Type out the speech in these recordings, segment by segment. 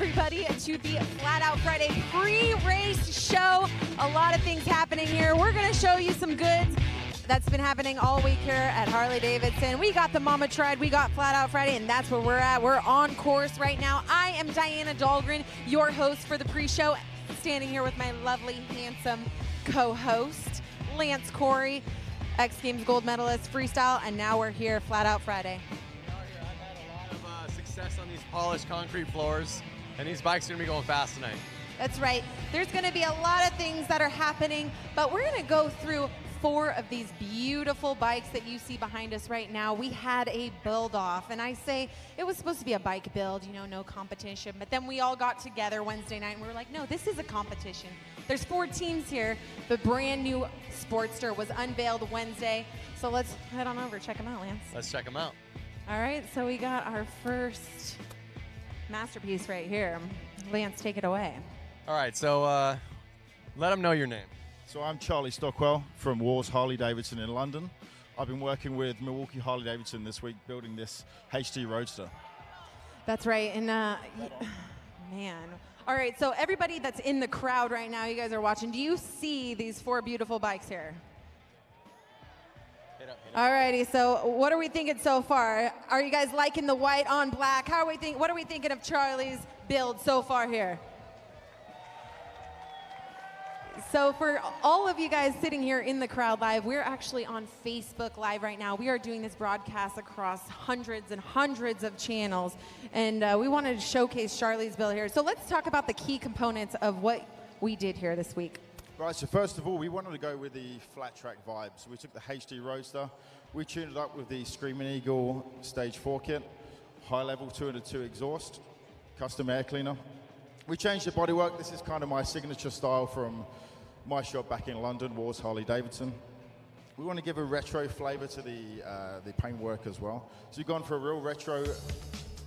everybody, to the Flat Out Friday pre-race show. A lot of things happening here. We're going to show you some goods that's been happening all week here at Harley-Davidson. We got the Mama Tried, we got Flat Out Friday, and that's where we're at. We're on course right now. I am Diana Dahlgren, your host for the pre-show, standing here with my lovely, handsome co-host, Lance Corey, X Games gold medalist, freestyle, and now we're here, Flat Out Friday. I've had a lot of success on these polished concrete floors, and these bikes are going to be going fast tonight. That's right. There's going to be a lot of things that are happening, but we're going to go through 4 of these beautiful bikes that you see behind us right now. We had a build off, and I say it was supposed to be a bike build, you know, no competition, but then we all got together Wednesday night and we were like, no, this is a competition. There's 4 teams here. The brand new Sportster was unveiled Wednesday, so let's head on over, check them out, Lance. Let's check them out. All right, so we got our first masterpiece right here. Lance, take it away. All right, so let them know your name. So I'm Charlie Stockwell from Wars Harley-Davidson in London. I've been working with Milwaukee Harley-Davidson this week building this HD Roadster. That's right, and man. All right, so everybody that's in the crowd right now, you guys are watching, do you see these 4 beautiful bikes here? All righty, so what are we thinking so far? Are you guys liking the white on black? What are we thinking of Charlie's build so far here? So for all of you guys sitting here in the crowd live, we're actually on Facebook Live right now. We are doing this broadcast across hundreds and hundreds of channels, and we wanted to showcase Charlie's build here. So let's talk about the key components of what we did here this week. Right, so first of all, we wanted to go with the flat track vibe. So we took the HD Roadster, we tuned it up with the Screaming Eagle Stage 4 kit, high level 202 exhaust, custom air cleaner. We changed the bodywork. This is kind of my signature style from my shop back in London, Wars Harley-Davidson. We want to give a retro flavor to the paintwork as well. So we've gone for a real retro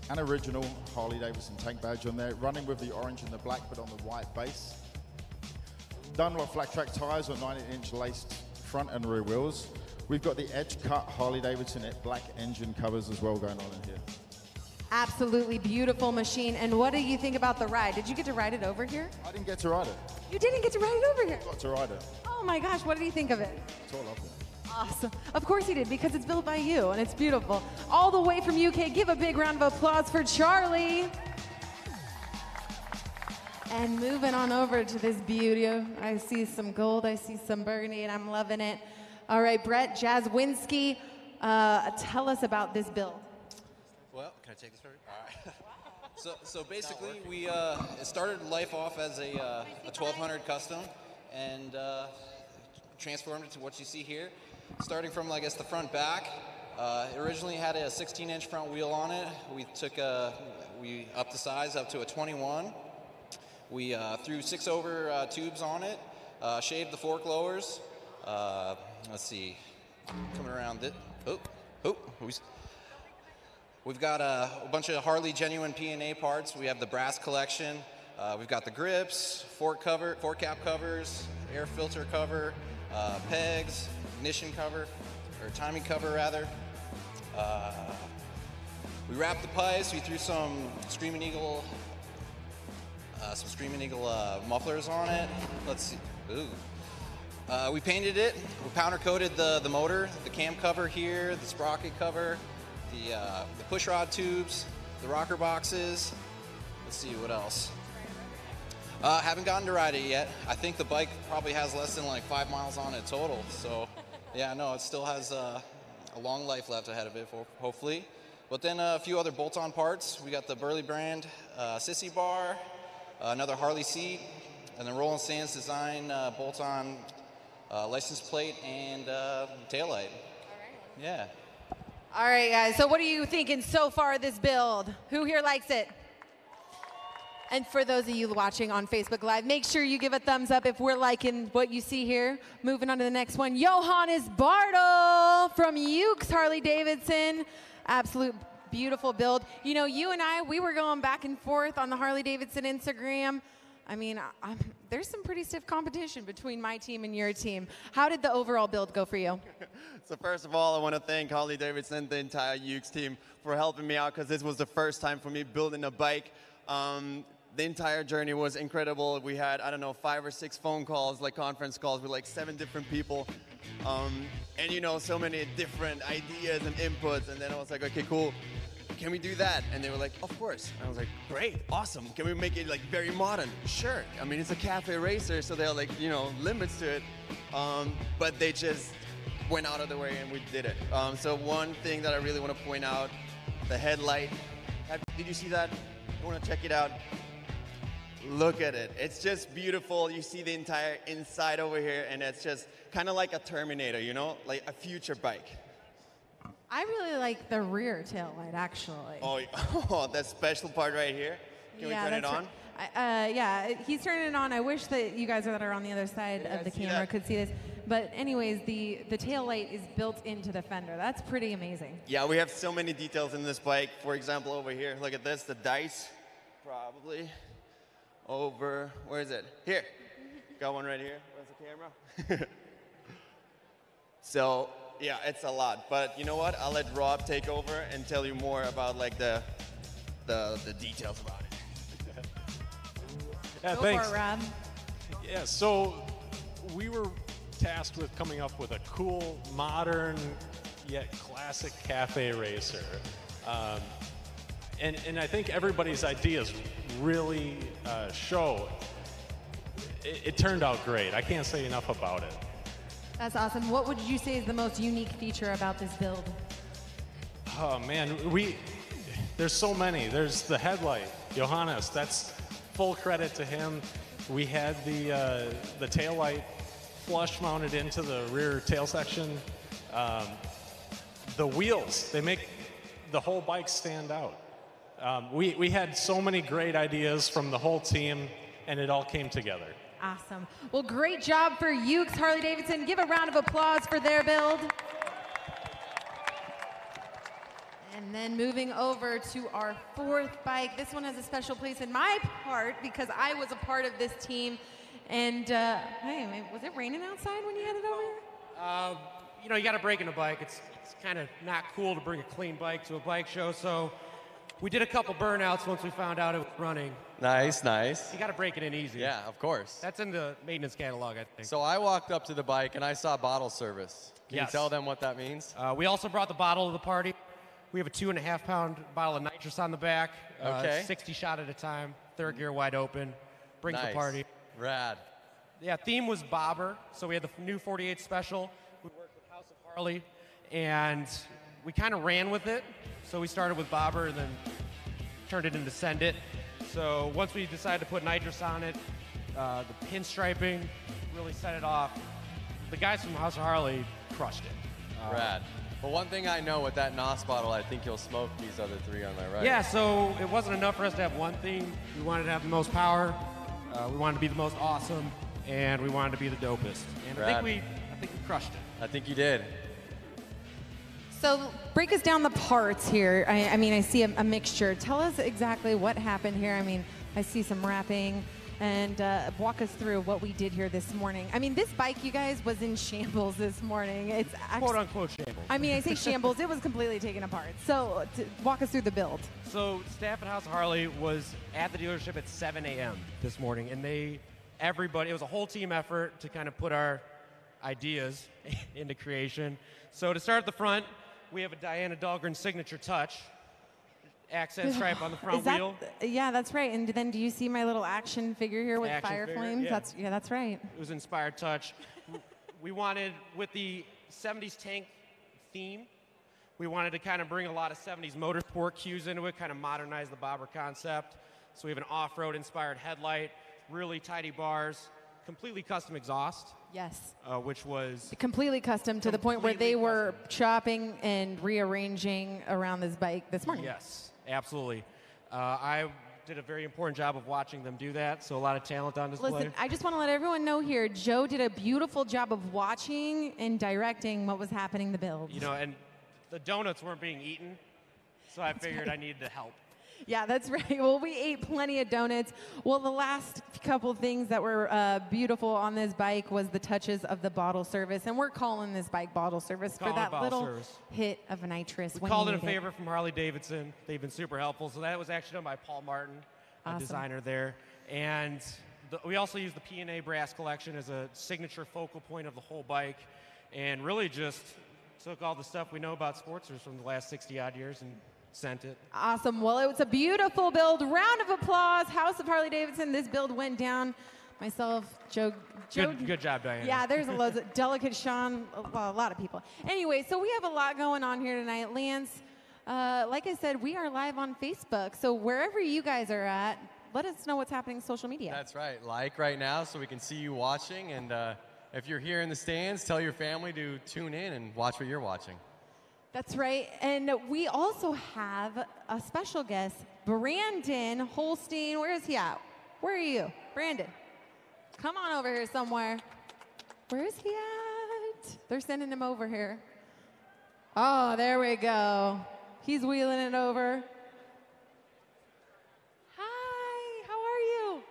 and original Harley-Davidson tank badge on there, running with the orange and the black, but on the white base. Done with flat track tires on 90-inch laced front and rear wheels. We've got the edge cut Harley-Davidson black engine covers as well going on in here. Absolutely beautiful machine. And what do you think about the ride? Did you get to ride it over here? I didn't get to ride it. You didn't get to ride it over here? Got to ride it. Oh my gosh, what did you think of it? It's all lovely. Awesome. Of course he did, because it's built by you, and it's beautiful. All the way from UK, give a big round of applause for Charlie. And moving on over to this beauty. I see some gold, I see some burgundy, and I'm loving it. All right, Brett Jaswinski, tell us about this build. Well, can I take this first? All right. So basically, we started life off as a 1200 custom, and transformed it to what you see here. Starting from, I guess, the front back. It originally had a 16-inch front wheel on it. We upped the size up to a 21. We threw 6-over tubes on it. Shaved the fork lowers. Let's see, coming around it. We've got a bunch of Harley genuine P&A parts. We have the brass collection. We've got the grips, fork cap covers, air filter cover, pegs, ignition cover, or timing cover rather. We wrapped the pipes. We threw some Screaming Eagle mufflers on it. Let's see. Ooh. We painted it. We powder coated the motor, the cam cover here, the sprocket cover, the push rod tubes, the rocker boxes. Let's see what else. Haven't gotten to ride it yet. I think the bike probably has less than like 5 miles on it total. So yeah, no, it still has a long life left ahead of it, hopefully. But then a few other bolt-on parts. We got the Burley brand sissy bar, another Harley seat, and then Roland Sands design bolt-on license plate and taillight. All right. Yeah. All right, guys, so what are you thinking so far of this build? Who here likes it? And for those of you watching on Facebook Live, make sure you give a thumbs up if we're liking what you see here. Moving on to the next one, Johannes Bartel from Ukes Harley-Davidson. Absolute beautiful build. You know, you and I, we were going back and forth on the Harley-Davidson Instagram. I mean, there's some pretty stiff competition between my team and your team. How did the overall build go for you? So first of all, I want to thank Harley-Davidson, the entire Ukes team, for helping me out, because this was the first time for me building a bike. The entire journey was incredible. We had, I don't know, 5 or 6 phone calls, like conference calls with like 7 different people. And you know, so many different ideas and inputs. And then I was like, okay, cool. Can we do that? And they were like, of course. And I was like, great, awesome. Can we make it like very modern? Sure. I mean, it's a cafe racer, so there are like, you know, limits to it. But they just went out of the way and we did it. So one thing that I really want to point out, the headlight. Did you see that? You want to check it out? Look at it. It's just beautiful. You see the entire inside over here, and it's just kind of like a Terminator, you know, like a future bike. I really like the rear tail light, actually. Oh, that special part right here. Can we turn it on? Right. Yeah, he's turning it on. I wish that you guys that are on the other side of the camera could see this. But anyways, the tail light is built into the fender. That's pretty amazing. Yeah, we have so many details in this bike. For example, over here, look at this, the dice, probably. Over, where is it? Here. Got one right here. Where's the camera? So, yeah, it's a lot. But you know what? I'll let Rob take over and tell you more about like the details about it. Yeah, Go thanks. for it, Rob. Yeah, so we were tasked with coming up with a cool, modern, yet classic cafe racer. And I think everybody's ideas really show. It turned out great. I can't say enough about it. That's awesome. What would you say is the most unique feature about this build? Oh man, there's so many. There's the headlight, Johannes. That's full credit to him. We had the tail light flush mounted into the rear tail section. The wheels, they make the whole bike stand out. We had so many great ideas from the whole team, and it all came together. Awesome. Well, great job for Ukes Harley-Davidson. Give a round of applause for their build. And then moving over to our 4th bike. This one has a special place in my heart because I was a part of this team. And hey, was it raining outside when you headed over here? You know, you got to break in a bike. It's kind of not cool to bring a clean bike to a bike show, so we did a couple burnouts once we found out it was running. Nice, nice. You got to break it in easy. Yeah, of course. That's in the maintenance catalog, I think. So I walked up to the bike and I saw bottle service. Can you tell them what that means? We also brought the bottle to the party. We have a 2.5-pound bottle of nitrous on the back. Okay. 60 shot at a time, 3rd gear wide open. Brings the Nice. party. Rad. Yeah, theme was bobber. So we had the new 48 special. We worked with House of Harley, and we kind of ran with it. So we started with bobber and then turned it into send it. So once we decided to put nitrous on it, the pinstriping really set it off. The guys from House of Harley crushed it. Rad. But one thing I know with that NOS bottle, I think you'll smoke these other 3 on my right. Yeah, so it wasn't enough for us to have one theme. We wanted to have the most power. We wanted to be the most awesome, and we wanted to be the dopest. And I think we crushed it. I think you did. So break us down the parts here. I mean, I see a mixture. Tell us exactly what happened here. I mean, I see some wrapping, and walk us through what we did here this morning. I mean, this bike, you guys, was in shambles this morning. It's actually, quote unquote shambles. I mean, I say shambles. It was completely taken apart. So walk us through the build. So staff at House of Harley was at the dealership at 7 a.m. this morning, and everybody, it was a whole team effort to kind of put our ideas into creation. So to start at the front, we have a Diana Dahlgren signature touch. Accent stripe on the front wheel. Yeah, that's right. And then do you see my little action figure here with fire flames? Yeah. That's right. It was inspired touch. We wanted, with the 70s tank theme, we wanted to kind of bring a lot of 70s motorsport cues into it, kind of modernize the bobber concept. So we have an off-road inspired headlight, really tidy bars, completely custom exhaust. Yes. Which was completely custom to the point where they were chopping and rearranging around this bike this morning. Yes, absolutely. I did a very important job of watching them do that, so a lot of talent on display. Listen, I just want to let everyone know here, Joe did a beautiful job of watching and directing what was happening to build. You know, and the donuts weren't being eaten, so I figured I needed to help. Yeah, that's right. Well, we ate plenty of donuts. Well, the last couple things that were beautiful on this bike was the touches of the bottle service, and we're calling this bike bottle service for that little hit of nitrous. We called it a favor from Harley-Davidson. They've been super helpful. So that was actually done by Paul Martin. Awesome. designer there. And we also use the P&A brass collection as a signature focal point of the whole bike, and really just took all the stuff we know about Sportsters from the last 60-odd years and sent it. Awesome. Well, it was a beautiful build. Round of applause. House of Harley-Davidson. This build went down. Myself, Joe. Good job, Diana. Yeah, there's loads of Delicate Sean, a lot of people. Anyway, so we have a lot going on here tonight. Lance, like I said, we are live on Facebook. So wherever you guys are at, let us know what's happening on social media. That's right. Like right now so we can see you watching. And if you're here in the stands, tell your family to tune in and watch what you're watching. That's right. And we also have a special guest, Brandon Holstein. Where is he at? Where are you? Brandon, come on over here somewhere. Where is he at? They're sending him over here. Oh, there we go. He's wheeling it over. Hi, how are you?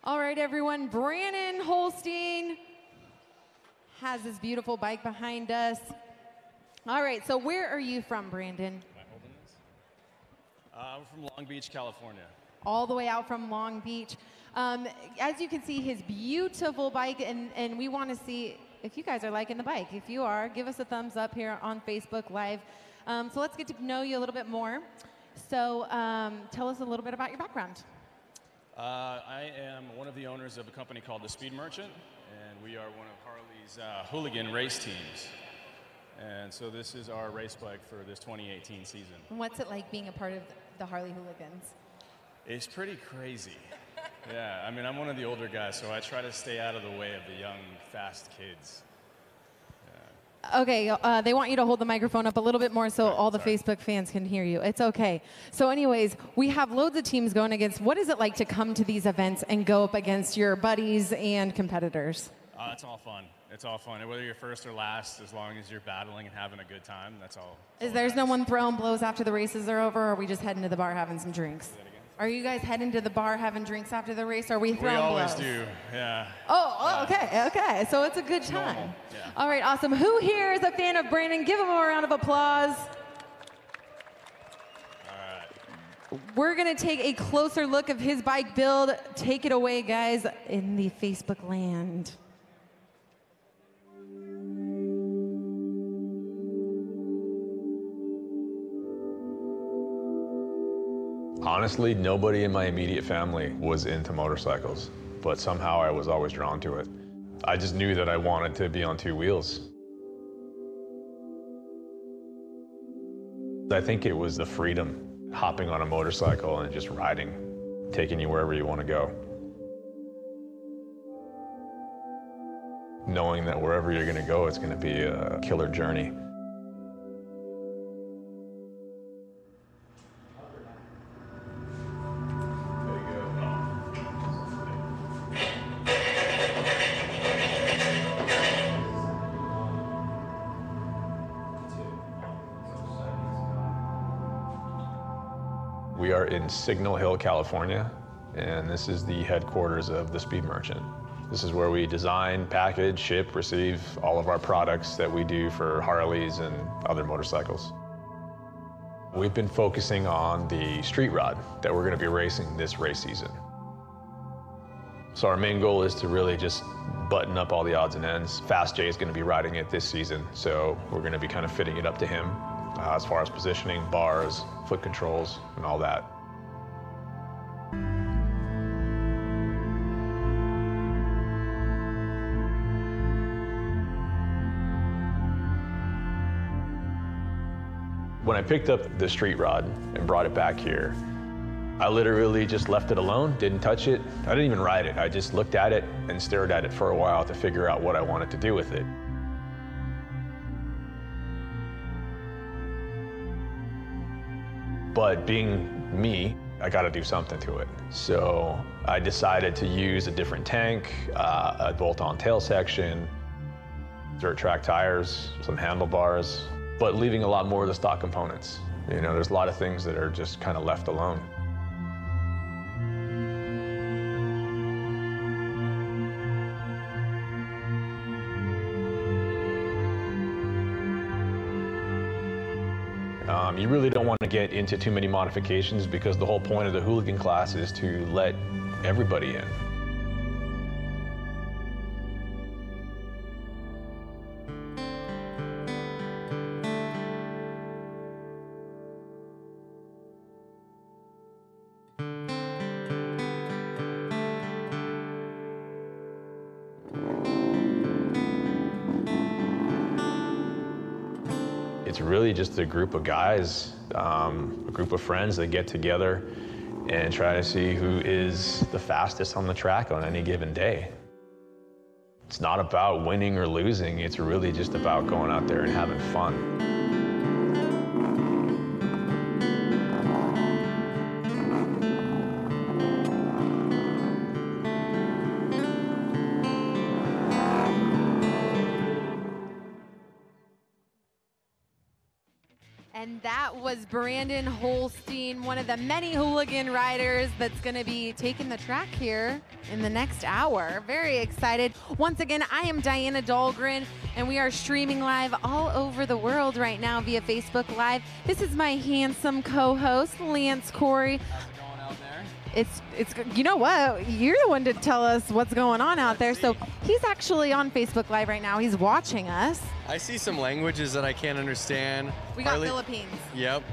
All right, everyone. Brandon Holstein has this beautiful bike behind us. All right, so where are you from, Brandon? Am I holding this? I'm from Long Beach, California. All the way out from Long Beach. As you can see, his beautiful bike, and we want to see if you guys are liking the bike. If you are, give us a thumbs up here on Facebook Live. So let's get to know you a little bit more. So tell us a little bit about your background. I am one of the owners of a company called The Speed Merchant, and we are one of Harley's hooligan race teams. And so this is our race bike for this 2018 season. And what's it like being a part of the Harley Hooligans? It's pretty crazy. Yeah, I mean, I'm one of the older guys, so I try to stay out of the way of the young, fast kids. Okay, they want you to hold the microphone up a little bit more so all the Facebook fans can hear you. It's okay. So anyways, we have loads of teams going against. What is it like to come to these events and go up against your buddies and competitors? It's all fun. It's all fun. Whether you're first or last, as long as you're battling and having a good time, that's all. There's no one throwing blows after the races are over, or are we just heading to the bar having some drinks? Are you guys heading to the bar having drinks after the race, or are we throwing blows? We always do, yeah. Oh, okay. So it's a good time. Normal, yeah. All right, awesome. Who here is a fan of Brandon? Give him a round of applause. All right. We're going to take a closer look of his bike build. Take it away, guys, in the Facebook land. Honestly, nobody in my immediate family was into motorcycles, but somehow I was always drawn to it. I just knew that I wanted to be on two wheels. I think it was the freedom, hopping on a motorcycle and just riding, taking you wherever you want to go. Knowing that wherever you're going to go, it's going to be a killer journey. We are in Signal Hill, California, and this is the headquarters of the Speed Merchant. This is where we design, package, ship, receive all of our products that we do for Harleys and other motorcycles. We've been focusing on the street rod that we're going to be racing this race season. So our main goal is to really just button up all the odds and ends. Fast J is going to be riding it this season, so we're going to be kind of fitting it up to him. As far as positioning, bars, foot controls, and all that. When I picked up the street rod and brought it back here, I literally just left it alone, didn't touch it. I didn't even ride it. I just looked at it and stared at it for a while to figure out what I wanted to do with it. But being me, I got to do something to it. So I decided to use a different tank, a bolt-on tail section, dirt track tires, some handlebars, but leaving a lot more of the stock components. You know, there's a lot of things that are just kind of left alone. You really don't want to get into too many modifications because the whole point of the hooligan class is to let everybody in. It's really just a group of guys, a group of friends that get together and try to see who is the fastest on the track on any given day. It's not about winning or losing, it's really just about going out there and having fun. And that was Brandon Holstein, one of the many hooligan riders that's going to be taking the track here in the next hour. Very excited. Once again, I am Diana Dahlgren, and we are streaming live all over the world right now via Facebook Live. This is my handsome co-host, Lance Corey. How's it going out there? It's you know what? You're the one to tell us what's going on out there. So he's actually on Facebook Live right now. He's watching us. I see some languages that I can't understand. We got Philippines. Yep.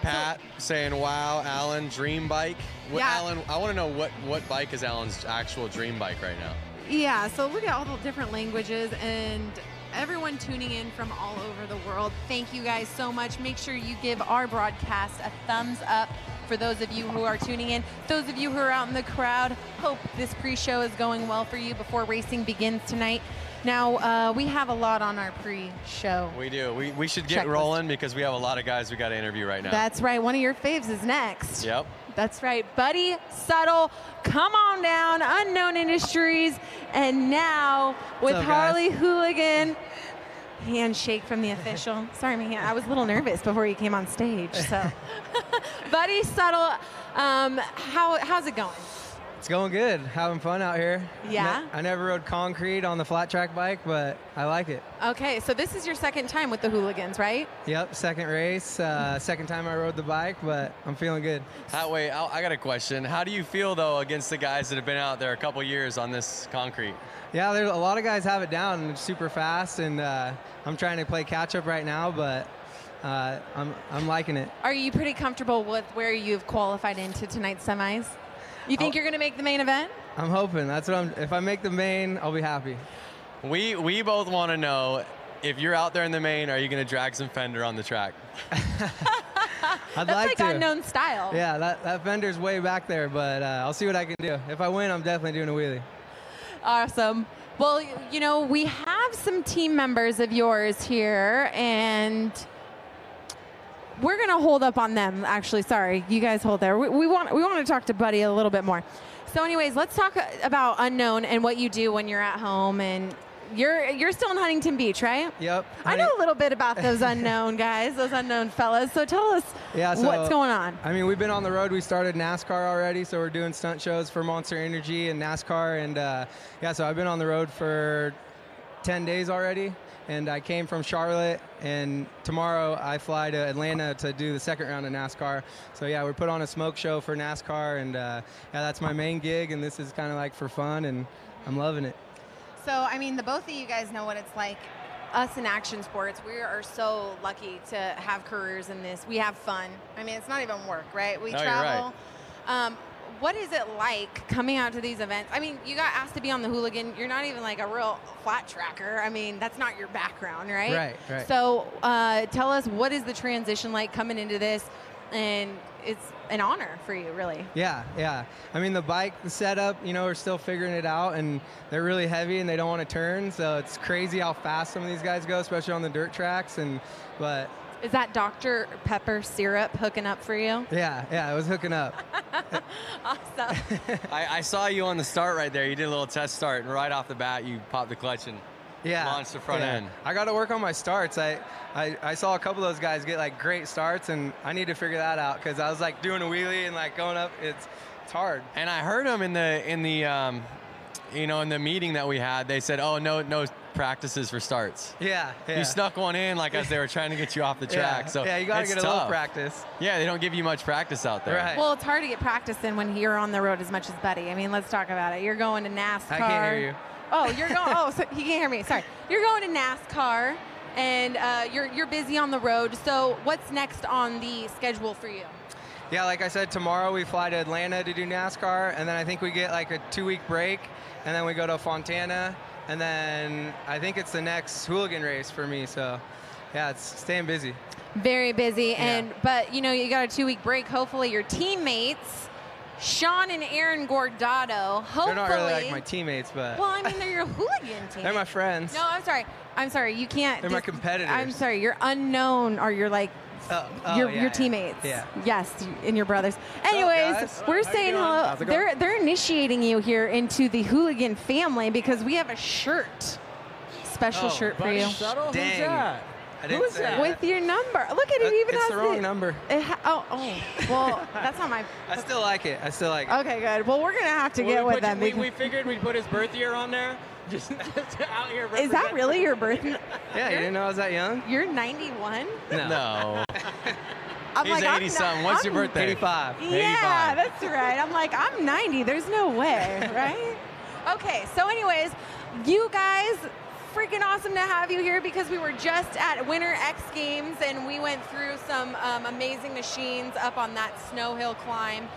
Pat saying, wow, Alan, dream bike. Yeah. Alan, I want to know what bike is Alan's actual dream bike right now? Yeah, so look at all the different languages and everyone tuning in from all over the world. Thank you guys so much. Make sure you give our broadcast a thumbs up for those of you who are tuning in. Those of you who are out in the crowd, hope this pre-show is going well for you before racing begins tonight. Now, we have a lot on our pre-show. We do. We should get rolling because we have a lot of guys we got to interview right now. That's right. One of your faves is next. Yep. That's right. Buddy Subtle, come on down, Unknown Industries. And now with Harley Hooligan, handshake from the official. Sorry, man, I was a little nervous before you came on stage. So, Buddy Subtle, how's it going? It's going good. Having fun out here. Yeah? I never rode concrete on the flat track bike, but I like it. Okay, so this is your second time with the Hooligans, right? Yep, second race. Second time I rode the bike, but I'm feeling good. Wait, I got a question. How do you feel, though, against the guys that have been out there a couple years on this concrete? Yeah, there's a lot of guys have it down and it's super fast, and I'm trying to play catch up right now, but I'm liking it. Are you pretty comfortable with where you've qualified into tonight's semis? You think you're going to make the main event? I'm hoping. That's what if I make the main, I'll be happy. We both want to know, if you're out there in the main, are you going to drag some fender on the track? I'd That's like to. Unknown style. Yeah, that fender's way back there, but I'll see what I can do. If I win, I'm definitely doing a wheelie. Awesome. Well, you know, we have some team members of yours here, and we're going to hold up on them, actually. Sorry, you guys hold there. We want to talk to Buddy a little bit more. So anyways, let's talk about Unknown and what you do when you're at home. And you're still in Huntington Beach, right? Yep. I know a little bit about those Unknown guys, those Unknown fellas. So tell us what's going on. I mean, we've been on the road. We started NASCAR already, so we're doing stunt shows for Monster Energy and NASCAR. And yeah, so I've been on the road for 10 days already. And I came from Charlotte, and tomorrow I fly to Atlanta to do the second round of NASCAR. So yeah, we put on a smoke show for NASCAR, and yeah, that's my main gig, and this is kind of like for fun, and I'm loving it. So, I mean, the both of you guys know what it's like. Us in action sports, we are so lucky to have careers in this. We have fun. I mean, it's not even work, right? We travel. You're right. What is it like coming out to these events? I mean, you got asked to be on the Hooligan. You're not even like a real flat tracker. I mean, that's not your background, right? Right. So tell us, what is the transition like coming into this? And it's an honor for you, really. Yeah. I mean, the bike, the setup, you know, we're still figuring it out, and they're really heavy and they don't want to turn. So it's crazy how fast some of these guys go, especially on the dirt tracks. But is that Dr. Pepper syrup hooking up for you? Yeah, it was hooking up. Awesome. I saw you on the start right there. You did a little test start, and right off the bat, you popped the clutch and launched the front end. I got to work on my starts. I saw a couple of those guys get like great starts, and I need to figure that out because I was like doing a wheelie and like going up. It's hard. And I heard them in the you know, in the meeting that we had. They said, "Oh, no practices for starts. Yeah. You snuck one in like as they were trying to get you off the track. So yeah, you got to get a little practice. Yeah, they don't give you much practice out there. Right. Well, it's hard to get practice in when you're on the road as much as Buddy. I mean, let's talk about it. You're going to NASCAR. I can't hear you. Oh, you're going. Oh, so he can't hear me. Sorry. You're going to NASCAR, and you're busy on the road. So what's next on the schedule for you? Yeah, like I said, tomorrow we fly to Atlanta to do NASCAR, and then I think we get like a 2-week break, and then we go to Fontana, and then I think it's the next hooligan race for me. So, yeah, it's staying busy. Very busy, but you know you got a 2-week break. Hopefully your teammates, Sean and Aaron Gordado. Hopefully They're not really like my teammates, but well, I mean they're your hooligan team. they're my friends. No, I'm sorry. I'm sorry. You can't. They're my competitors. I'm sorry. You're unknown, or you're like. Your teammates. Yeah. Yes, and your brothers. Anyways, we're saying hello. They're initiating you here into the hooligan family because we have a shirt, special shirt for you. Dang. Who's that? With your number. Look at it. Even it's has the wrong number. Well, that's not my. I still like it. Okay, good. Well, we're gonna have to get with them. We figured we'd put his birth year on there. Just out here. Is that really your birthday? Yeah, you didn't know I was that young? You're 91? No. I'm He's like, 80-something. What's your birthday? 85. Yeah, that's right. I'm like, I'm 90. There's no way, right? Okay, so anyways, you guys, freaking awesome to have you here because we were just at Winter X Games and we went through some amazing machines up on that snow hill climb.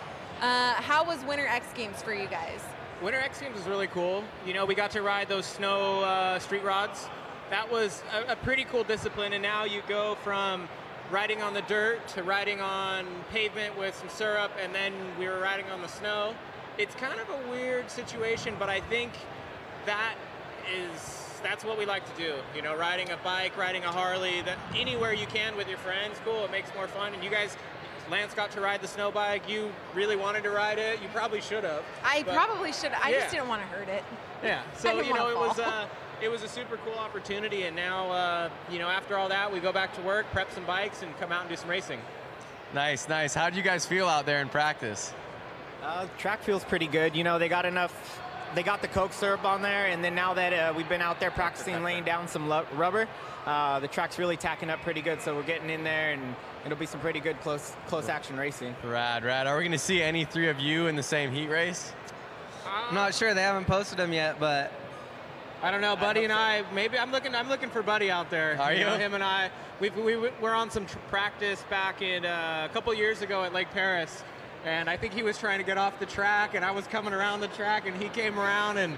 How was Winter X Games for you guys? Winter X Games was really cool. You know, we got to ride those snow street rods. That was a pretty cool discipline, and now you go from riding on the dirt to riding on pavement with some syrup, and then we were riding on the snow. It's kind of a weird situation, but I think that's what we like to do. You know, riding a bike, riding a Harley, that anywhere you can with your friends, cool, it makes more fun. And you guys, Lance got to ride the snow bike. You really wanted to ride it. You probably should have. I probably should have. I just didn't want to hurt it. Yeah. So, you know, it was a super cool opportunity. And now, you know, after all that, we go back to work, prep some bikes, and come out and do some racing. Nice, nice. How do you guys feel out there in practice? Track feels pretty good. You know, they got the Coke syrup on there, and then now that we've been out there practicing laying down some rubber, the track's really tacking up pretty good, so we're getting in there, and it'll be some pretty good close action racing. Rad. Are we going to see any three of you in the same heat race? I'm not sure. They haven't posted them yet, but I don't know. Buddy and I, maybe I'm looking for Buddy out there. Are you? Know, him and I, we're on some practice back in a couple years ago at Lake Paris. And I think he was trying to get off the track, and I was coming around the track, and he came around, and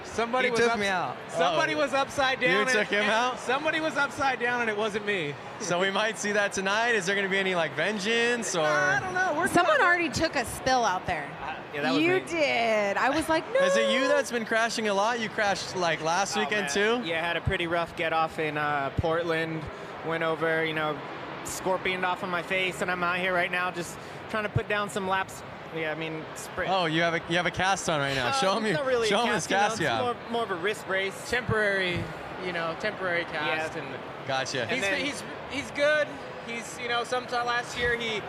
somebody took me out. Somebody was upside down. You took him out? Somebody was upside down, and it wasn't me. So we might see that tonight. Is there going to be any like vengeance or? I don't know. Someone already took a spill out there. Yeah, that was you me. did. I was like, no. Is it you that's been crashing a lot? You crashed like last weekend too? Yeah, I had a pretty rough get off in Portland. Went over, you know, scorpioned off on my face, and I'm out here right now just trying to put down some laps. Yeah, I mean, sprint. Oh, you have a cast on right now. Show him this cast you have. More of a wrist brace. Temporary cast. Yeah. And Gotcha. he's good. He's, you know, sometime last year he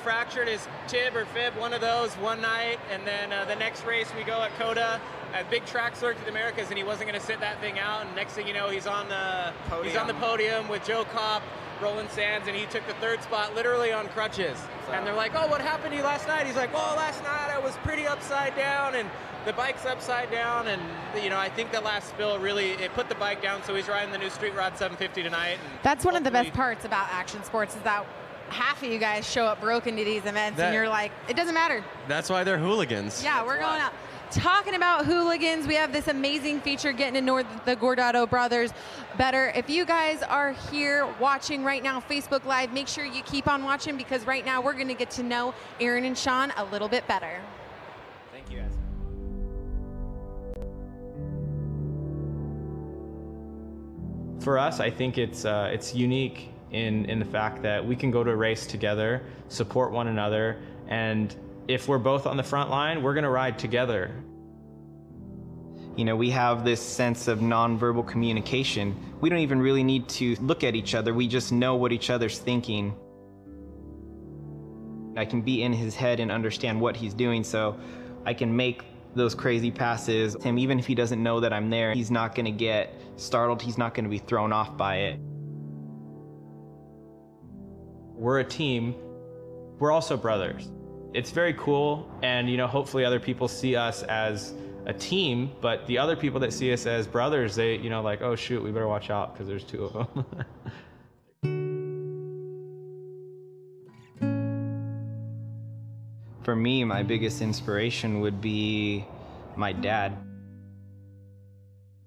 fractured his tib or fib, one of those, one night, and then the next race we go at COTA, a big track circuit of the Americas, and he wasn't going to sit that thing out. And next thing you know, he's on the podium with Joe Kopp, Roland Sands, and he took the third spot literally on crutches. And they're like, oh, what happened to you last night? He's like, well, last night I was pretty upside down, and the bike's upside down, and you know, I think the last spill really, it put the bike down, so he's riding the new Street Rod 750 tonight. And that's one of the best parts about action sports is that half of you guys show up broken to these events, and you're like, it doesn't matter. That's why they're hooligans. Yeah, we're going out. Talking about hooligans, we have this amazing feature getting to know the Gordado brothers better. If you guys are here watching right now, Facebook Live, make sure you keep on watching because right now we're going to get to know Aaron and Sean a little bit better. Thank you, guys. For us, I think it's unique in the fact that we can go to a race together, support one another, and if we're both on the front line, we're going to ride together. You know, we have this sense of nonverbal communication. We don't even really need to look at each other. We just know what each other's thinking. I can be in his head and understand what he's doing, so I can make those crazy passes. Even if he doesn't know that I'm there, he's not going to get startled. He's not going to be thrown off by it. We're a team. We're also brothers. It's very cool, and hopefully other people see us as a team, but the other people that see us as brothers, they, like, oh shoot, we better watch out because there's two of them. For me, my biggest inspiration would be my dad.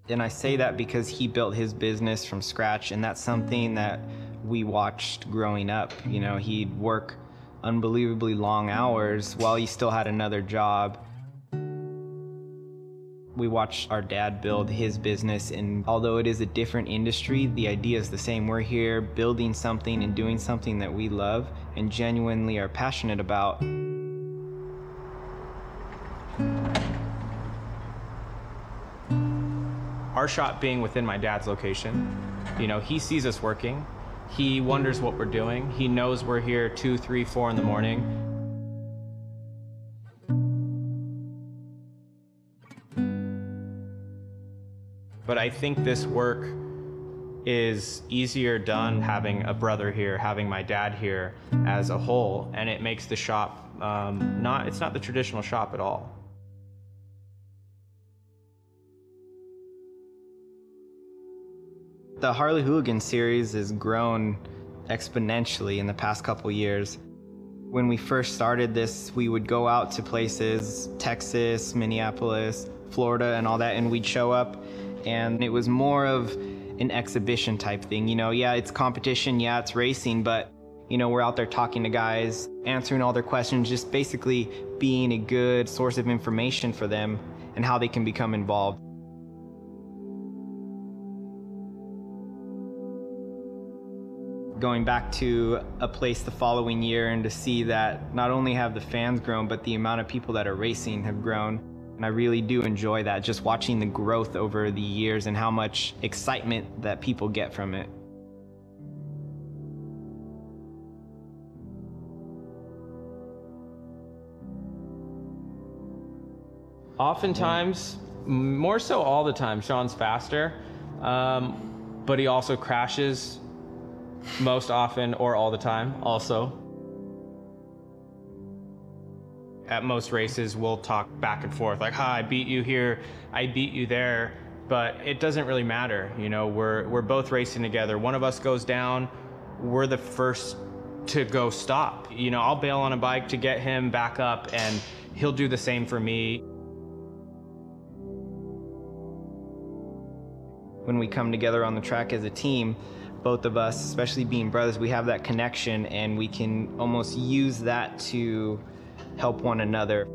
And I say that because he built his business from scratch, and that's something that we watched growing up. He'd work unbelievably long hours while he still had another job. We watched our dad build his business, and although it is a different industry, the idea is the same. We're here building something and doing something that we love and genuinely are passionate about. Our shop being within my dad's location, he sees us working. He wonders what we're doing. He knows we're here 2, 3, 4 in the morning. But I think this work is easier done having a brother here, having my dad here as a whole, and it makes the shop it's not the traditional shop at all. The Harley Hooligan series has grown exponentially in the past couple years. When we first started this, we would go out to places, Texas, Minneapolis, Florida, and all that, and we'd show up, and it was more of an exhibition type thing. Yeah, it's competition, yeah, it's racing, but we're out there talking to guys, answering all their questions, just basically being a good source of information for them and how they can become involved. Going back to a place the following year and to see that not only have the fans grown, but the amount of people that are racing have grown. And I really do enjoy that, just watching the growth over the years and how much excitement that people get from it. Oftentimes, more so all the time, Sean's faster, but he also crashes most often or all the time also. At most races, we'll talk back and forth, like, hi, I beat you here, I beat you there, but it doesn't really matter. We're both racing together. One of us goes down, we're the first to go stop. I'll bail on a bike to get him back up, and he'll do the same for me. When we come together on the track as a team, both of us, especially being brothers, we have that connection, and we can almost use that to help one another.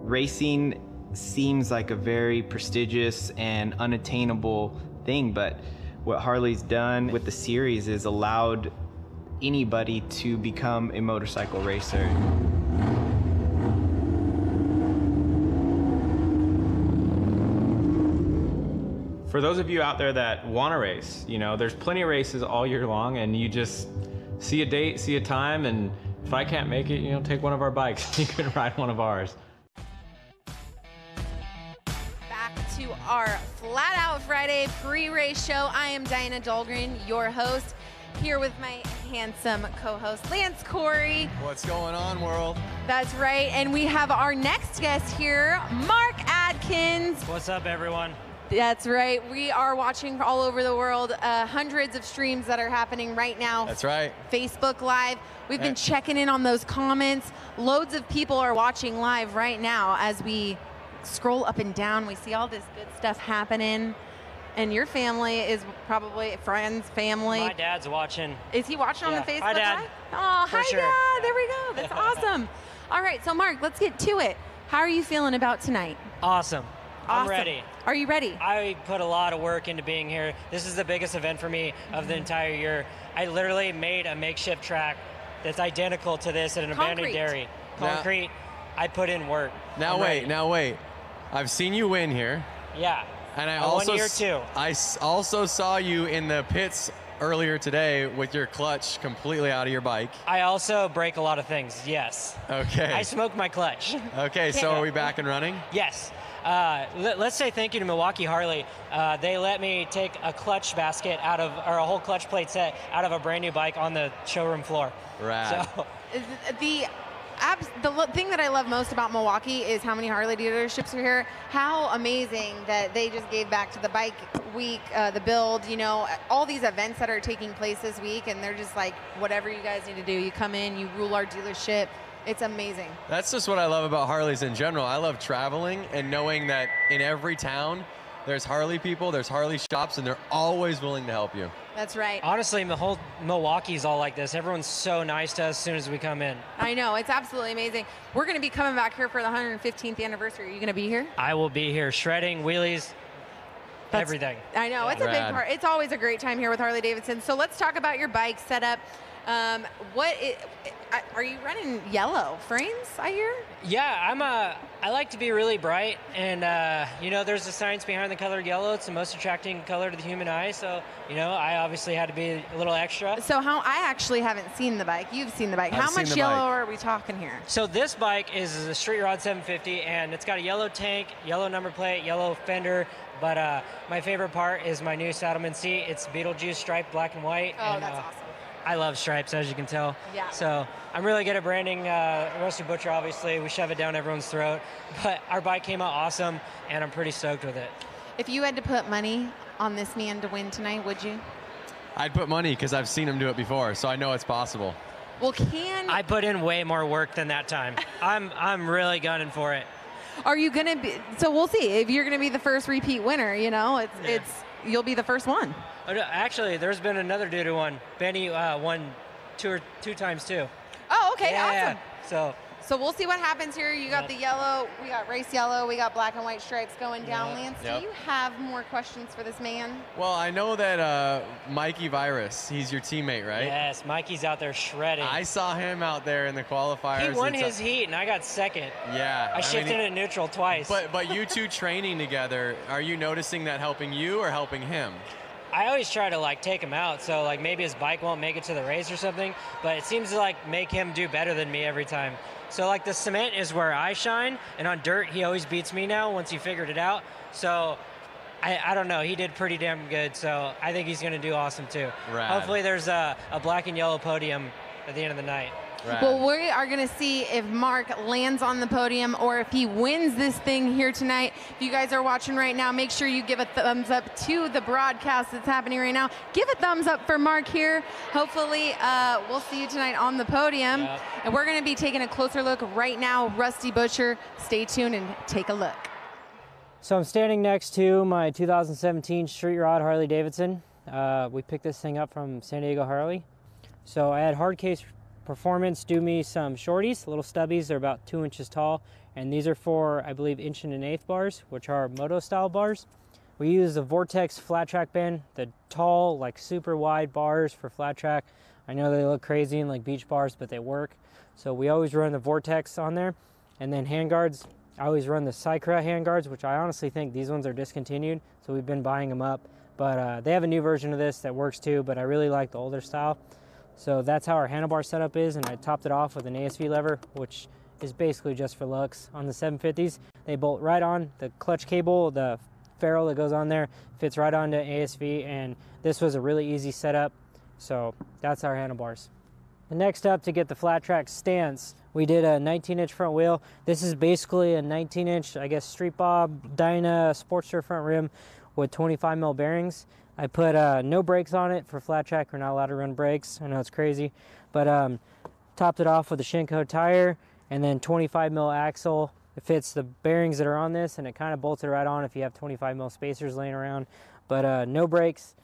Racing seems like a very prestigious and unattainable thing, but what Harley's done with the series is allowed anybody to become a motorcycle racer. For those of you out there that want to race, there's plenty of races all year long, and you just see a date, see a time, and if I can't make it, take one of our bikes. You can ride one of ours. Back to our Flat Out Friday pre-race show. I am Diana Dahlgren, your host, here with my handsome co-host, Lance Corey. What's going on, world? That's right, and we have our next guest here, Mark Adkins. What's up, everyone? That's right. We are watching all over the world, hundreds of streams that are happening right now. That's right. Facebook Live. We've been checking in on those comments. Loads of people are watching live right now as we scroll up and down. We see all this good stuff happening. And your family is probably friends, family. My dad's watching. Is he watching on the Facebook Hi, Dad. Live? Oh, For hi, sure. Dad. There we go. That's awesome. All right, so Mark, let's get to it. How are you feeling about tonight? Awesome. I'm ready. Are you ready? I put a lot of work into being here. This is the biggest event for me of the entire year. I literally made a makeshift track that's identical to this at an abandoned dairy. Concrete. I put in work. Now wait. I've seen you win here. Yeah. And I One year too. also saw you in the pits earlier today with your clutch completely out of your bike. I also break a lot of things, yes. Okay. I smoke my clutch. Okay, so are we back and running? Yes. Let's say thank you to Milwaukee Harley. They let me take a clutch basket or a whole clutch plate set out of a brand new bike on the showroom floor. Rad. So, The thing that I love most about Milwaukee is how many Harley dealerships are here. How amazing that they just gave back to the bike week, the build, you know, all these events that are taking place this week, and they're just like, whatever you guys need to do, you come in, you rule our dealership. It's amazing. That's just what I love about Harleys in general. I love traveling and knowing that in every town, there's Harley people, there's Harley shops, and they're always willing to help you. That's right. Honestly, the whole Milwaukee's all like this. Everyone's so nice to us as soon as we come in. I know, it's absolutely amazing. We're going to be coming back here for the 115th anniversary. Are you going to be here? I will be here shredding, wheelies, everything. I know, it's a big part. It's always a great time here with Harley-Davidson. So let's talk about your bike setup. Are you running yellow frames, I hear? Yeah, I like to be really bright, and you know, there's a science behind the color yellow. It's the most attracting color to the human eye, so you know, I obviously had to be a little extra. So I actually haven't seen the bike. You've seen the bike. How much yellow are we talking here? So this bike is a Street Rod 750, and it's got a yellow tank, yellow number plate, yellow fender. But my favorite part is my new Saddleman seat. It's Beetlejuice striped black and white. Oh, that's awesome. I love stripes, as you can tell. Yeah. So I'm really good at branding. Rusty Butcher, obviously, we shove it down everyone's throat. But our bike came out awesome, and I'm pretty stoked with it. If you had to put money on this man to win tonight, would you? I'd put money because I've seen him do it before, so I know it's possible. Well, I put in way more work than that time. I'm really gunning for it. Are you gonna be? So we'll see if you're gonna be the first repeat winner. You know, you'll be the first one. Actually, there's been another dude who won. Benny won two times too. Oh, okay, yeah, awesome. So we'll see what happens here. You got the yellow, we got race yellow, we got black and white stripes going down. Lance, do you have more questions for this man? Well, I know that Mikey Virus, he's your teammate, right? Yes, Mikey's out there shredding. I saw him out there in the qualifiers. He won his heat, and I got second. Yeah. I shifted it neutral twice. But you two training together, are you noticing that helping you or helping him? I always try to like take him out, so like maybe his bike won't make it to the race or something, but it seems to like make him do better than me every time. So like the cement is where I shine, and on dirt he always beats me now once he figured it out. So I don't know, he did pretty damn good, so I think he's gonna do awesome too. Rad. Hopefully there's a black and yellow podium at the end of the night. Rad. Well, we are going to see if Mark lands on the podium or if he wins this thing here tonight. If you guys are watching right now, make sure you give a thumbs up to the broadcast that's happening right now. Give a thumbs up for Mark here. Hopefully, we'll see you tonight on the podium. Yep. And we're going to be taking a closer look right now. Rusty Butcher, stay tuned and take a look. So I'm standing next to my 2017 Street Rod Harley-Davidson. We picked this thing up from San Diego Harley. So I had hard case Performance do me some shorties, little stubbies. They're about 2 inches tall, and these are for, I believe, 1 1/8" bars, which are moto style bars. We use the Vortex flat track bend, the tall, like super wide bars for flat track. I know they look crazy and like beach bars, but they work. So we always run the Vortex on there. And then handguards, I always run the Cycra handguards, which I honestly think these ones are discontinued, so we've been buying them up. But they have a new version of this that works too, but I really like the older style. So that's how our handlebar setup is, and I topped it off with an ASV lever, which is basically just for looks. On the 750s, they bolt right on. The clutch cable, the ferrule that goes on there, fits right onto ASV, and this was a really easy setup. So that's our handlebars. And next up, to get the flat track stance, we did a 19-inch front wheel. This is basically a 19-inch, I guess, Street Bob Dyna Sportster front rim with 25 mil bearings. I put no brakes on it for flat track. We're not allowed to run brakes. I know it's crazy, but topped it off with a Shinko tire and then 25 mil axle. It fits the bearings that are on this, and it kind of bolts it right on if you have 25 mil spacers laying around. But no brakes,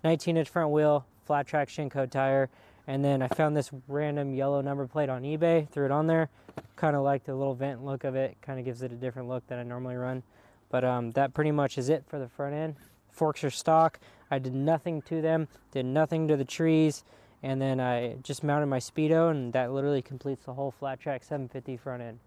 19-inch front wheel, flat track Shinko tire, and then I found this random yellow number plate on eBay, threw it on there. Kind of like the little vent look of it. Kind of gives it a different look than I normally run. But that pretty much is it for the front end. Forks are stock. I did nothing to them, did nothing to the trees, and then I just mounted my Speedo, and that literally completes the whole flat track 750 front end.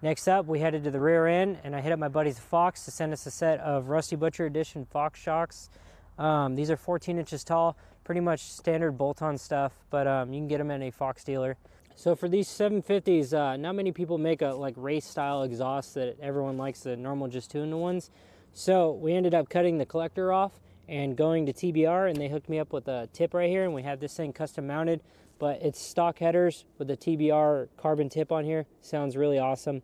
Next up, we headed to the rear end, and I hit up my buddies Fox to send us a set of Rusty Butcher Edition Fox shocks. These are 14 inches tall, pretty much standard bolt-on stuff, but you can get them at a Fox dealer. So for these 750s, not many people make a race style exhaust that everyone likes, the normal just two-in-one ones. So we ended up cutting the collector off and going to TBR, and they hooked me up with a tip right here, and we have this thing custom mounted, but it's stock headers with the TBR carbon tip on here. Sounds really awesome.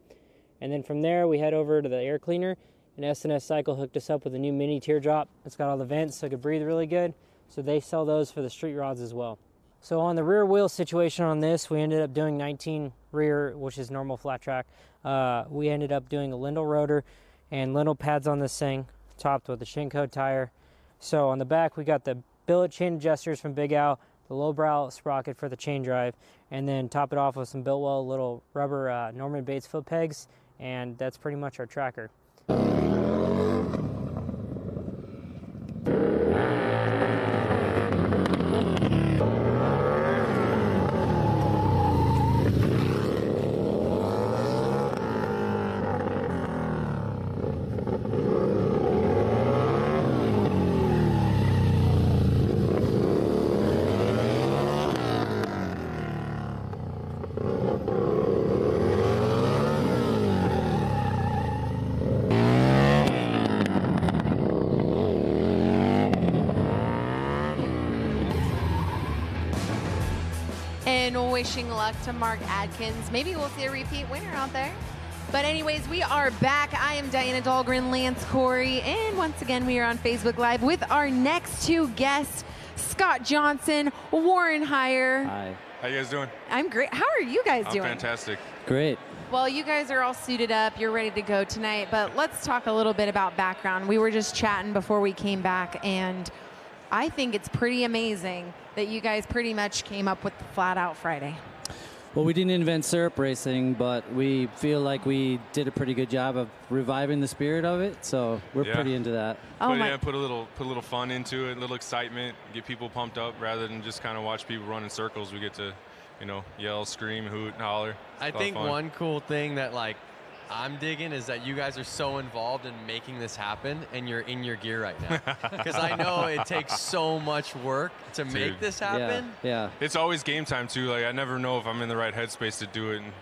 And then from there, we head over to the air cleaner, and S&S Cycle hooked us up with a new mini teardrop. It's got all the vents so it could breathe really good. So they sell those for the street rods as well. So on the rear wheel situation on this, we ended up doing 19 rear, which is normal flat track. We ended up doing a Lindell rotor and Lindell pads on this thing, topped with a Shinko tire. So on the back, we got the billet chain adjusters from Big Al, the lowbrow sprocket for the chain drive, and then top it off with some Biltwell little rubber Norman Bates foot pegs, and that's pretty much our tracker. And wishing luck to Mark Adkins. Maybe we'll see a repeat winner out there. But anyways, we are back. I am Diana Dahlgren, Lance Corey, and once again, we are on Facebook Live with our next two guests, Scott Johnson, Warren Heyer. Hi. How you guys doing? I'm great. How are you guys doing? I'm fantastic. Great. Well, you guys are all suited up. You're ready to go tonight, but let's talk a little bit about background. We were just chatting before we came back, and I think it's pretty amazing that you guys pretty much came up with the Flat Out Friday. Well, we didn't invent syrup racing, but we feel like we did a pretty good job of reviving the spirit of it, so we're pretty into that. Put a little fun into it, a little excitement, get people pumped up rather than just kind of watch people run in circles. We get to, yell, scream, hoot, and holler. I think one cool thing that I'm digging is that you guys are so involved in making this happen, and you're in your gear right now. Because I know it takes so much work to make this happen. Yeah. It's always game time too. I never know if I'm in the right headspace to do it. And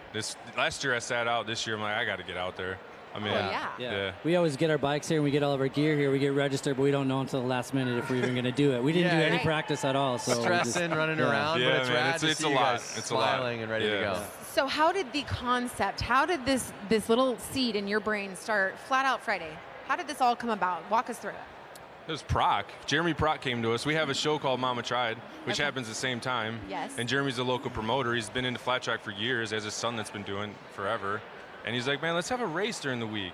last year I sat out. This year I'm like, I got to get out there. I mean, yeah. We always get our bikes here and we get all of our gear here. We get registered, but we don't know until the last minute if we're even going to do it. We didn't do any practice at all. So stressing, running around, but it's rad to see you guys smiling and ready to go. So how did the concept, how did this little seed in your brain start, Flat Out Friday? How did this all come about? Walk us through it. It was Proc. Jeremy Proc came to us. We have a show called Mama Tried, which happens at the same time. Yes. And Jeremy's a local promoter. He's been into flat track for years, has a son that's been doing forever. And he's like, man, let's have a race during the week,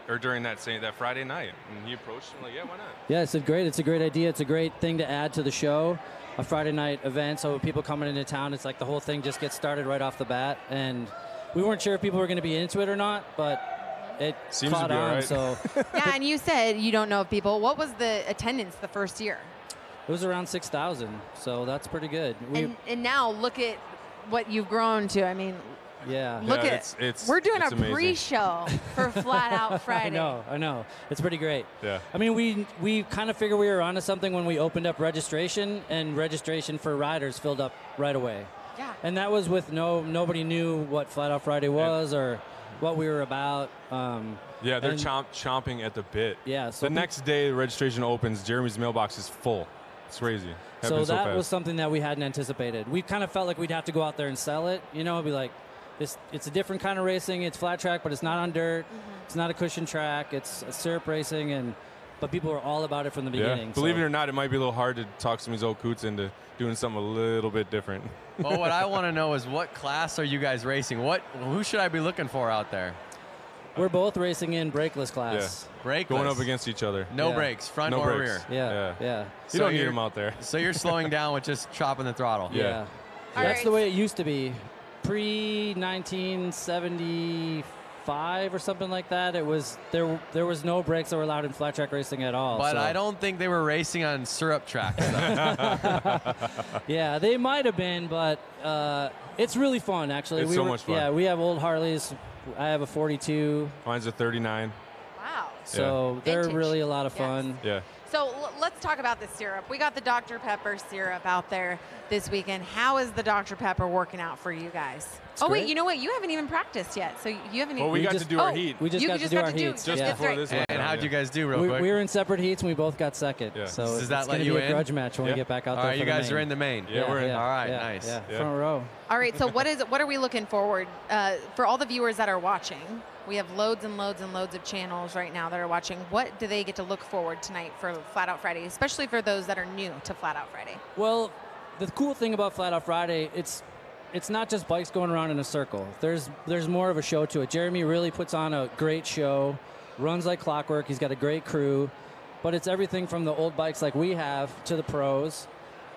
or during that Friday night. And he approached him like, yeah, why not? Yeah, it's a great idea. It's a great thing to add to the show, a Friday night event. So people coming into town, it's like the whole thing just gets started right off the bat. And we weren't sure if people were going to be into it or not, but it seems caught to be on. right. So yeah, and you said you don't know if people. What was the attendance the first year? It was around 6,000, so that's pretty good. And now look at what you've grown to. I mean, look at we're doing a pre-show for Flat Out Friday. I know. It's pretty great. Yeah. I mean, we kind of figured we were onto something when we opened up registration, and registration for riders filled up right away. Yeah. And that was with nobody knew what Flat Out Friday was or what we were about. Yeah, they're chomping at the bit. Yeah. So the next day the registration opens, Jeremy's mailbox is full. It's crazy. So that was something that we hadn't anticipated. We kind of felt like we'd have to go out there and sell it. Be like, it's a different kind of racing. It's flat track, but it's not on dirt. It's not a cushion track. It's a syrup racing, but people were all about it from the beginning. Believe it or not, it might be a little hard to talk some of these old coots into doing something a little bit different. Well, what I want to know is what class are you guys racing? Who should I be looking for out there? We're both racing in brakeless class. Yeah. Brakeless. Going up against each other. No brakes, front or rear. Yeah. You don't need them out there. So you're slowing down with just chopping the throttle. Yeah. That's the way it used to be. Pre-1975 or something like that, it was there was no brakes that were allowed in flat track racing at all. But I don't think they were racing on syrup tracks. Yeah, they might have been, but it's really fun actually. It's so much fun. Yeah, we have old Harleys. I have a 42. Mine's a 39. Wow. So they're Vintage. really a lot of fun. Yeah. So let's talk about the syrup. We got the Dr. Pepper syrup out there this weekend. How is the Dr. Pepper working out for you guys? It's oh, great. wait, you know what? You haven't even practiced yet. So you haven't Well, even. we got to do our heat. We just got to do our heats. Just yeah. before this one. And how'd you guys do real we, quick? we were in separate heats and we both got second. Yeah. So Does that it's let going to you be a in? grudge match when we get back out All there. right, for you the guys main. are in the main. Yeah, we're in. All right, yeah, nice. Yeah. Yeah. Front row. All right, so what are we looking forward for all the viewers that are watching? We have loads and loads and loads of channels right now that are watching. What do they get to look forward tonight for Flat Out Friday, especially for those that are new to Flat Out Friday? Well, the cool thing about Flat Out Friday, it's not just bikes going around in a circle. There's more of a show to it. Jeremy really puts on a great show, runs like clockwork. He's got a great crew, but it's everything from the old bikes like we have to the pros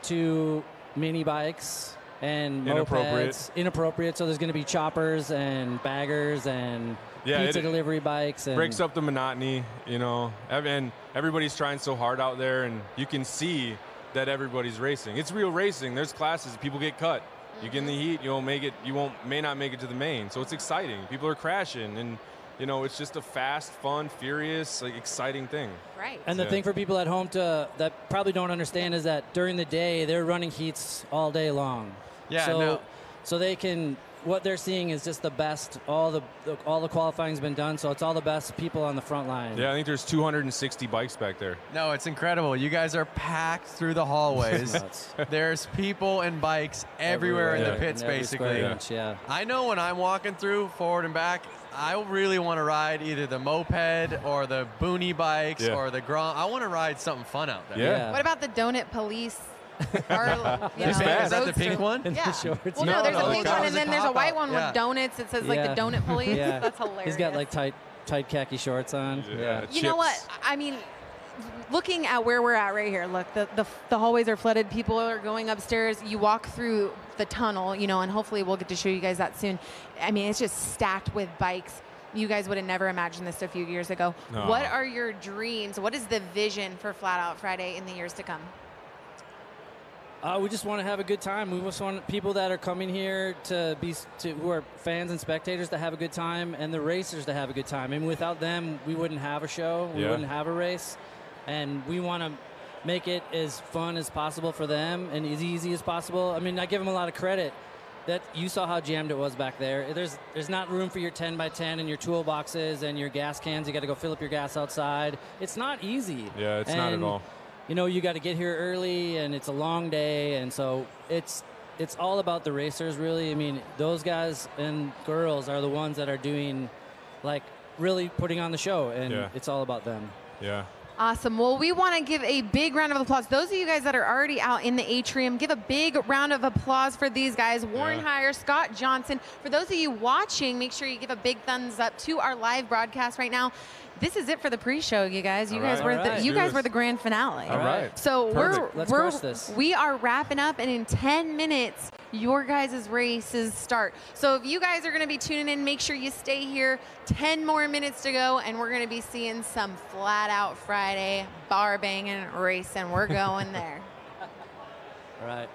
to mini bikes and inappropriate. So there's going to be choppers and baggers and pizza delivery bikes. And breaks up the monotony, you know. And everybody's trying so hard out there, and you can see that everybody's racing. It's real racing. There's classes. People get cut. You get in the heat, you won't make it. May not make it to the main. So it's exciting. People are crashing, and you know, it's just a fast, fun, furious, like exciting thing. Right. And the thing for people at home that probably don't understand is that during the day they're running heats all day long. Yeah. So they can. What they're seeing is just the best. All the qualifying's been done, so it's all the best people on the front line. Yeah, I think there's 260 bikes back there. No, it's incredible. You guys are packed through the hallways. There's people and bikes everywhere in the pits, in every basically. square inch, yeah. I know when I'm walking through forward and back, I really want to ride either the moped or the boonie bikes or the Grand. I want to ride something fun out there. Yeah. What about the Donut Police? Or, you know, Is that the roadster? pink one? Yeah. shorts. Well, no, there's a pink one, and was a then there's a white cop-out. one with donuts. It says like the Donut Police. Yeah. That's hilarious. He's got like tight khaki shorts on. Yeah. You know what? I mean, looking at where we're at right here, look, the hallways are flooded. People are going upstairs. You walk through the tunnel, you know, and hopefully we'll get to show you guys that soon. I mean, it's just stacked with bikes. You guys would have never imagined this a few years ago. No. What are your dreams? What is the vision for Flat Out Friday in the years to come? We just want to have a good time. We just want people that are coming here who are fans and spectators to have a good time, and the racers to have a good time. I mean, without them, we wouldn't have a show. We wouldn't have a race, and we want to make it as fun as possible for them and as easy as possible. I mean, I give them a lot of credit. That you saw how jammed it was back there. There's not room for your 10x10 and your toolboxes and your gas cans. You got to go fill up your gas outside. It's not easy. Yeah, it's not at all. You know, you got to get here early, and it's a long day, and so it's all about the racers, really. I mean, those guys and girls are the ones that are doing, like, really putting on the show, and it's all about them. Yeah. Awesome. Well, we want to give a big round of applause. Those of you guys that are already out in the atrium, give a big round of applause for these guys. Warren Heyer, Scott Johnson. For those of you watching, make sure you give a big thumbs up to our live broadcast right now. This is it for the pre-show, you guys. You guys were the grand finale. All right. So Let's crush this. We are wrapping up, and in 10 minutes, your guys' races start. So if you guys are going to be tuning in, make sure you stay here. 10 more minutes to go, and we're going to be seeing some Flat Out Friday bar banging racing. We're going there. All right.